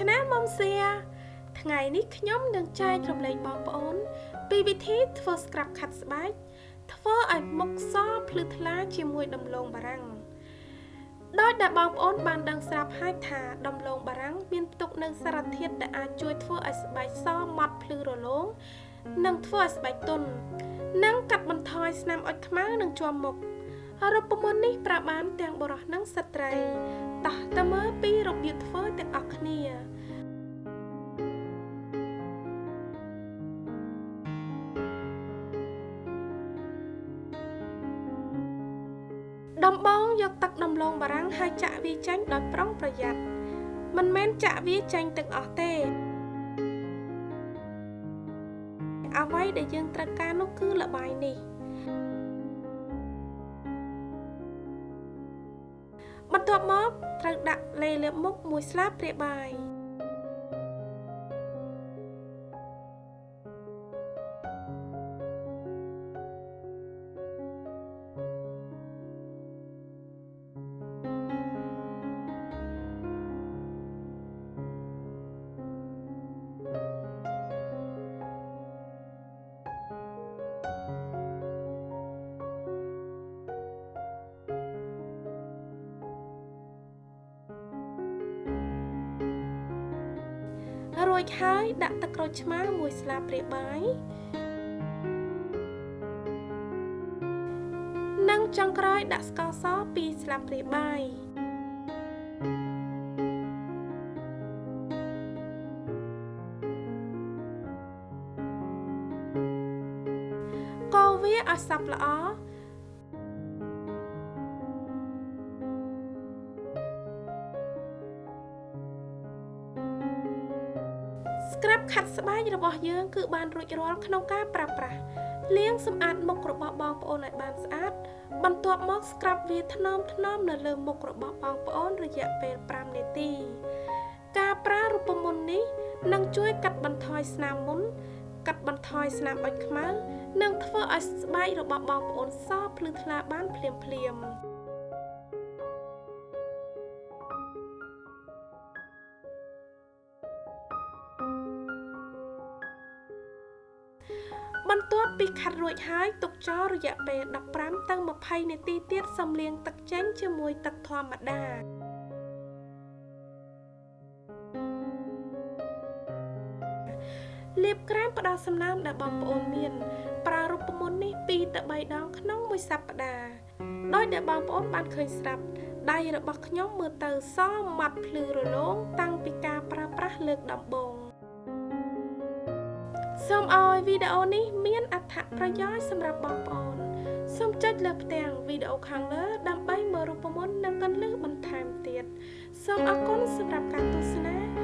Channel មុំសៀថ្ងៃនេះខ្ញុំនឹងចែករំលែកបងប្អូនពីវិធីធ្វើ scrap ខាត់ស្បែកធ្វើឲ្យមុខសភ្លឺថ្លាជាមួយដំឡូងបារាំងដោយដែលបងប្អូនបានដឹងស្រាប់ហើយថាដំឡូងបារាំងមានផ្ទុកនូវសារធាតុដែលអាចជួយធ្វើឲ្យស្បែកសម៉ត់ភ្លឺរលោងនិងធ្វើឲ្យស្បែកទន់និងកាត់បន្ថយស្នាមអុចខ្មៅនិងជាំមុខរូបមន្តនេះប្រើបានទាំងបុរសនិងស្ត្រីតោះទៅមើលពីរបៀបធ្វើទាំងអស់គ្នាដំបងយកទឹកដំឡូងបារាំងហើយចាក់វាចេញដោយប្រុងប្រយ័ត្នមិនមែនចាក់វាចេញទាំងអស់ទេអ្វីដែលយើងត្រូវការនោះគឺល្បាយនេះបន្ទាប់មកត្រូវដាក់លេលាបមុខ1ស្លាបព្រាបាយរួចហើយដាក់ទឹកក្រូចឆ្មា1ស្លាបព្រាបាយនិងចុងក្រោយដាក់ស្ករស2ស្លាបព្រាបាយកូរវាឲ្យសព្វល្អscrap ខាត់ស្បែករបស់យើងគឺបានរួចរាល់ក្នុងការប្រើប្រាស់លាងសម្អាតមុខរបស់បងប្អូនឲ្យបានស្អាតបន្ទាប់មក scrap វាថ្នមនៅលើមុខរបស់បងប្អូនរយៈពេល5នាទីការប្រើរូបមន្តនេះនឹងជួយកាត់បន្ថយស្នាមមុនកាត់បន្ថយស្នាមអុចខ្មៅនិងធ្វើឲ្យស្បែករបស់បងប្អូនសភ្លឺថ្លាបានភ្លាមបន្ទាប់ពីខាត់រួចហើយទុកចោលរយៈពេល15ទៅ20នាទីទៀតសំលាងទឹកចេញជាមួយទឹកធម្មតាលាបក្រែមផ្ដល់សំណើមដែលបងប្អូនមានប្រើរូបមន្តនេះ2ទៅ3ដងក្នុងមួយសប្តាហ៍ដោយដែលបងប្អូនបានឃើញស្រាប់ដៃរបស់ខ្ញុំមើលទៅសម៉ត់ភ្លឺរលោងតាំងពីការប្រើប្រាស់លើកដំបូងសូមឲ្យវីដេអូនេះមានអត្ថប្រយោជន៍សម្រាប់បងប្អូនសូមចុចលើផ្ទាំងវីដេអូខាងលើដើម្បីមើលរូបមន្តនិងគន្លឹះបន្ថែមទៀតសូមអរគុណសម្រាប់ការទស្សនា